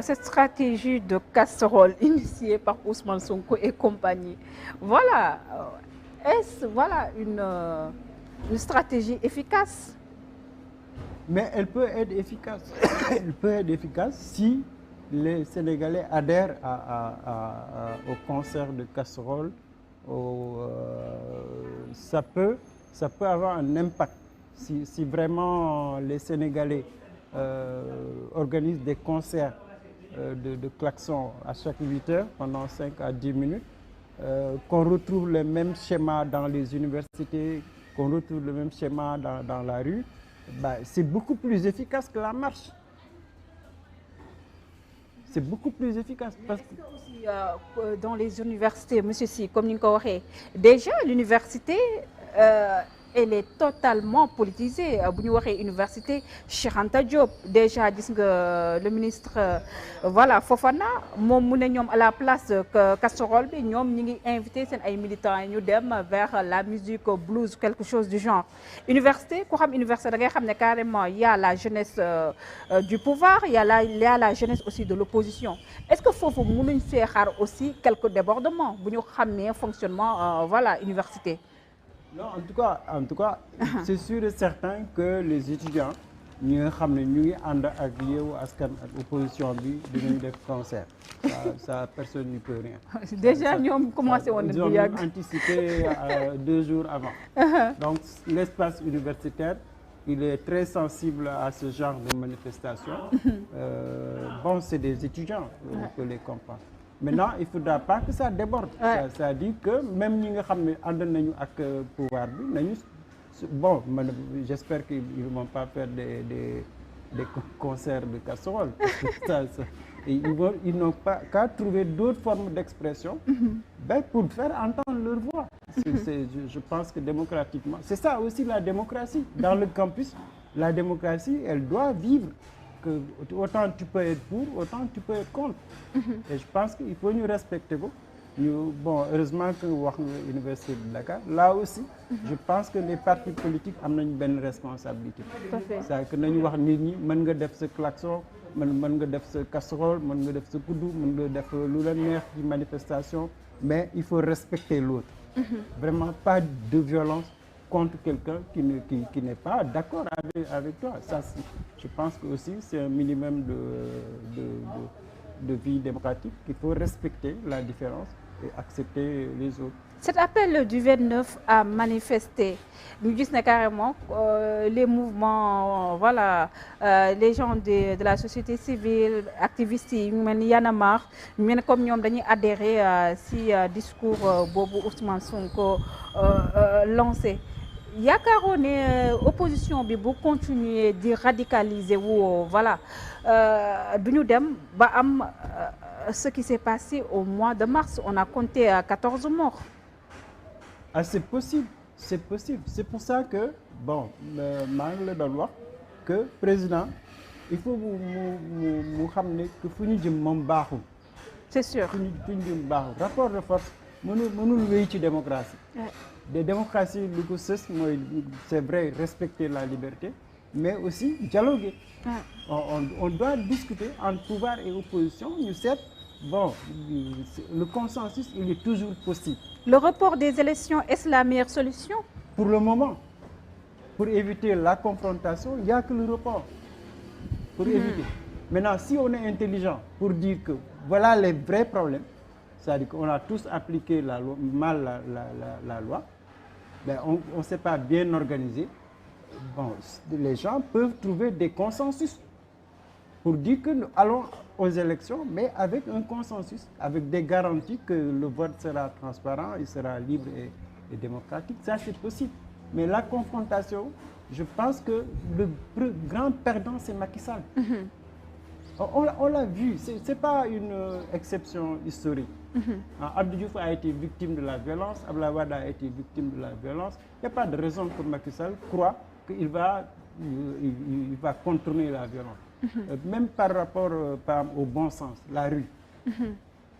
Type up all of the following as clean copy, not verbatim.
cette stratégie de casserole initiée par Ousmane Sonko et compagnie, voilà, est-ce voilà une stratégie efficace? Mais elle peut être efficace. Elle peut être efficace si les Sénégalais adhèrent au concert de casserole. Ça peut avoir un impact si vraiment les Sénégalais organisent des concerts de klaxons à chaque 8 heures pendant 5 à 10 minutes, qu'on retrouve le même schéma dans les universités, qu'on retrouve le même schéma dans la rue. Bah, c'est beaucoup plus efficace que la marche. C'est beaucoup plus efficace. Parce que Aussi, dans les universités, monsieur Si, comme ni nga ko waxee, déjà l'université elle est totalement politisée. Bu ñu waxee université Cheikh Anta Diop, déjà gis nga le ministre voilà Fofana moom mu ne ñoom à la place que casserole bi ñoom ñi ngi invité seen ay militants yi ñu dem vers la musique blues quelque chose du genre. Université ku xam université da ngay xam ne carrément il y a la jeunesse du pouvoir, il y a la jeunesse aussi de l'opposition. Est-ce que foofu mënuñ see xaar aussi quelques débordements bu ñu xamee fonctionnement voilà université? non, en tout cas, c'est sûr et certain que les étudiants ñi nga xam ne ñu ngi ànd ak Yewwi Askan ak opposition bi dinañ def concert. Ça personne n'y peut rien. Déjà ñoom commencé woon nañu bu yàgg. Ils ont anticipé 2 jours avant. Donc l'espace universitaire il est très sensible à ce genre de manifestation. Bon, c'est des étudiants, on peut les comprendre. Maintenant, il ne faudra pas que ça déborde. Ça dit que même ñi nga xam ne ànd nañu ak pouvoir bi nañu bon j'espère qu'ils ne vont pas faire des concerts de casserole. Ils n'ont pas qu'à trouver d'autres formes d'expression pour faire entendre leur voix. Je pense que démocratiquement, c'est ça aussi la démocratie. Dans le campus, la démocratie, elle doit vivre. Que autant tu peux être pour, autant tu peux être contre. Et je pense qu'il faut nous respecter. Bon, heureusement que l'Université de Dakar, là aussi, je pense que les partis politiques ont une bonne responsabilité. C'est-à-dire que nous avons dit que nous avons ce klaxon, nous avons ce casserole, nous avons ce koudou, nous avons ce manifestation, mais il faut respecter l'autre. Vraiment pas de violence contre quelqu'un qui n'est pas d'accord avec toi. Ça, je pense que aussi c'est un minimum de vie démocratique qu'il faut respecter la différence et accepter les autres. Cet appel du 29 à manifester, nous disons carrément les mouvements, voilà, les gens de la société civile, activistes, Y'en a marre, comme nous avons adhéré à ce discours Bobo Ousmane Sonko lancé. Yaakaaroon ne opposition bi bu continuer di radicaliser wu voilà du ñu dem ba am ce qui s'est passé au mois de mars, on a compté 14 morts. Ah, c'est possible, c'est possible. C'est pour ça que bon maa ngi la doon wax que président il faut mu xam ne que fu ñu jëm moom baaxul. C'est sûr. fu ñu jëm baaxul rapport de force mënul wéy ci démocratie. Des démocraties, c'est vrai, respecter la liberté, mais aussi dialoguer. On doit discuter entre pouvoir et opposition. Bon, le consensus, il est toujours possible. Le report des élections, est-ce la meilleure solution? Pour le moment, pour éviter la confrontation, il n'y a que le report. Pour éviter. Maintenant, si on est intelligent pour dire que voilà les vrais problèmes, c'est-à-dire qu'on a tous appliqué la loi, ben on ne s'est pas bien organisé. Bon, les gens peuvent trouver des consensus pour dire que nous allons aux élections, mais avec un consensus, avec des garanties que le vote sera transparent, il sera libre et démocratique. Ça, c'est possible. Mais la confrontation, je pense que le grand perdant, c'est Macky Sall. On l'a vu, ce n'est pas une exception historique. Abdou Diouf a été victime de la violence, Abdoulaye Wade a été victime de la violence. Il n'y a pas de raison que Macky Sall croit qu'il va contourner la violence. Même par rapport au bon sens, la rue.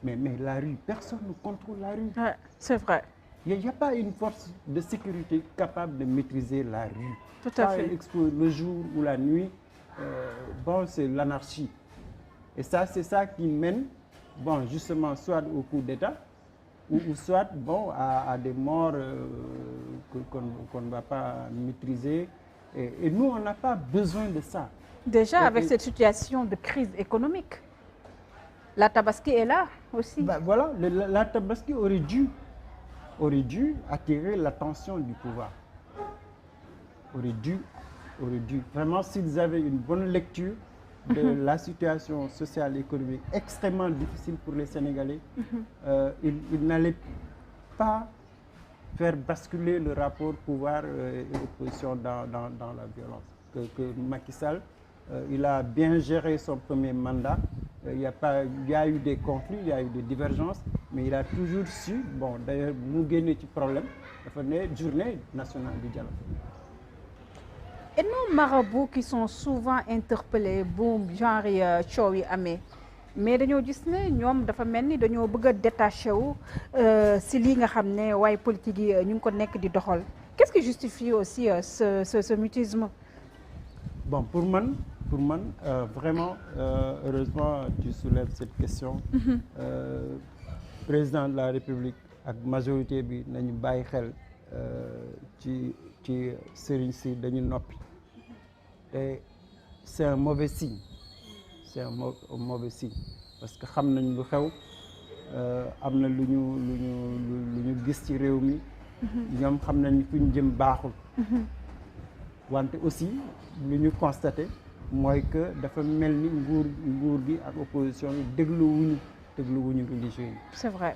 Mais la rue, personne ne contrôle la rue. Ouais, c'est vrai. Il n'y a pas une force de sécurité capable de maîtriser la rue. Tout à fait. Le jour ou la nuit, bon, c'est l'anarchie. Et ça, c'est ça qui mène, bon, justement, soit au coup d'État, ou soit, bon, à des morts qu'on ne va pas maîtriser. Et nous, on n'a pas besoin de ça. Déjà, avec cette situation de crise économique, la Tabaski est là aussi. Ben voilà, la Tabaski aurait dû attirer l'attention du pouvoir. Aurait dû. Vraiment, s'ils avaient une bonne lecture de la situation sociale et économique extrêmement difficile pour les Sénégalais, ils n'allaient pas faire basculer le rapport pouvoir et opposition dans la violence. Que Macky Sall, il a bien géré son premier mandat. Il y a eu des conflits, il y a eu des divergences, mais il a toujours su, bon, d'ailleurs, mu génne ci problème, dafa ne journée nationale du dialogue. Et nos marabouts qui sont souvent interpellés bu genre coow yi amee mais dañoo gis ne ñoom dafa mel ni dañoo bëgg a détaché wu si lii nga xam ne waaye politique yi ñu ngi ko nekk di doxal. Qu'est-ce qui justifie aussi ce mutisme? Bon, pour man vraiment heureusement tu soulèves cette question. Président de la République ak majorité bi nañu bàyyi xel ci sëriñ si dañu noppi et c'est un mauvais signe. C'est un mauvais signe parce que xam nañ lu xew am na lu ñu gis ci réew mi. ñoom xam nañ fu ñu jëm baaxul. wante aussi lu ñu constaté mooy que dafa mel ni nguur gi ak opposition yi dégluwuñu religieux yi. C'est vrai.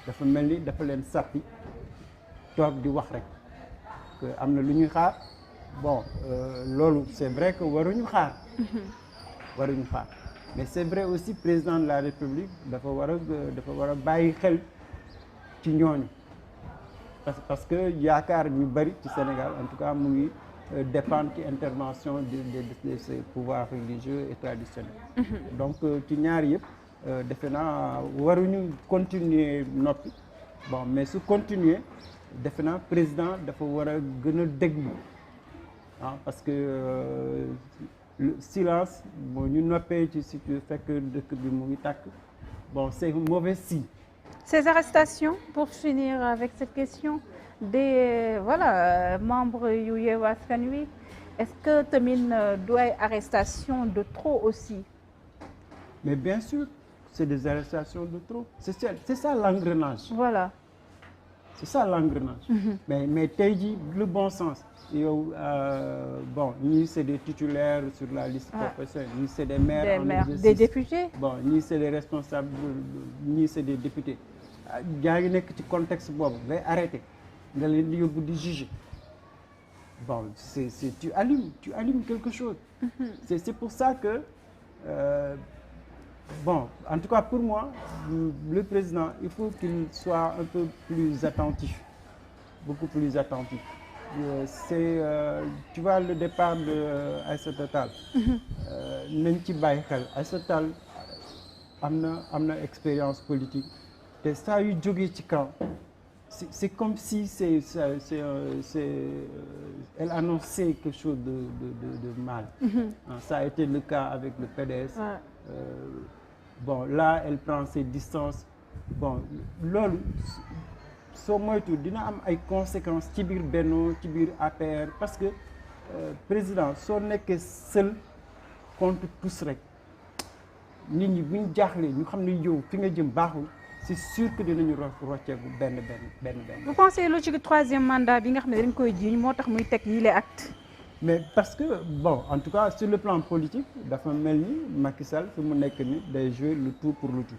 dafa mel ni dafa leen sàppi toog di wax rek que am na lu ñuy xaar bon loolu c'est vrai que waruñu xaar. Mais c'est vrai aussi président de la République dafa war a bàyyi xel ci ñooñu parce que yaakaar ñu bari ci Sénégal en tout cas mu ngi dépendre ci intervention de ces pouvoirs religieux et traditionnels. Donc ci ñaar yëpp defe naa waruñu continuer noppi bon mais su continuer defe naa président dafa war a gën a déglu parce que le silence bon ñu noppee ci si fekk dëkk bi mu ngi tàkk bon c'est un mauvais signe. Ces arrestations, pour finir avec cette question, des membres yu Yewwi Askan Wi, est-ce que tamit du ay arrestations de trop aussi? Mais bien sûr, c'est des arrestations de trop. C'est ça l'engrenage. Voilà. C'est ça l'engrenage. Mais tey jii le bon sens. Yow bon ñii c'est des titulaires sur la liste professionnelle, ñii c'est des maires en exercice, des députés. Bon ñii c'est des responsables, ñii c'est des députés. yaa ngi nekk ci contexte boobu ngay arrêté nga leen di yóbbu di juger. Bon tu allumes quelque chose. C'est pour ça que bon en tout cas pour moi le président il faut qu'il soit un peu plus attentif, beaucoup plus attentif. C'est tu vois le départ de Aïssata Tall nañ ci bàyyi xel Aïssata Tall am na expérience politique te saa yu jógee ci kaw c'est comme si elle annonçait quelque chose de mal. Ça a été le cas avec le PDS. Bon là elle prend ses distances bon loolu soo moytu dina am ay conséquences ci biir Benno ci biir APR parce que président soo nekkee seul contre tous rek nit ñi bu ñu jaaxlee ñu xam ne yow fi nga jëm baaxul c'est sûr que dinañu rocceeku benn. Vous pensez logique troisième mandat bi nga xam ne dañ koy jiiñ moo tax muy teg yile acte? Mais parce que bon en tout cas sur le plan politique dafa mel ni Macky Sall fi mu nekk ni day jouer le tout pour le tout.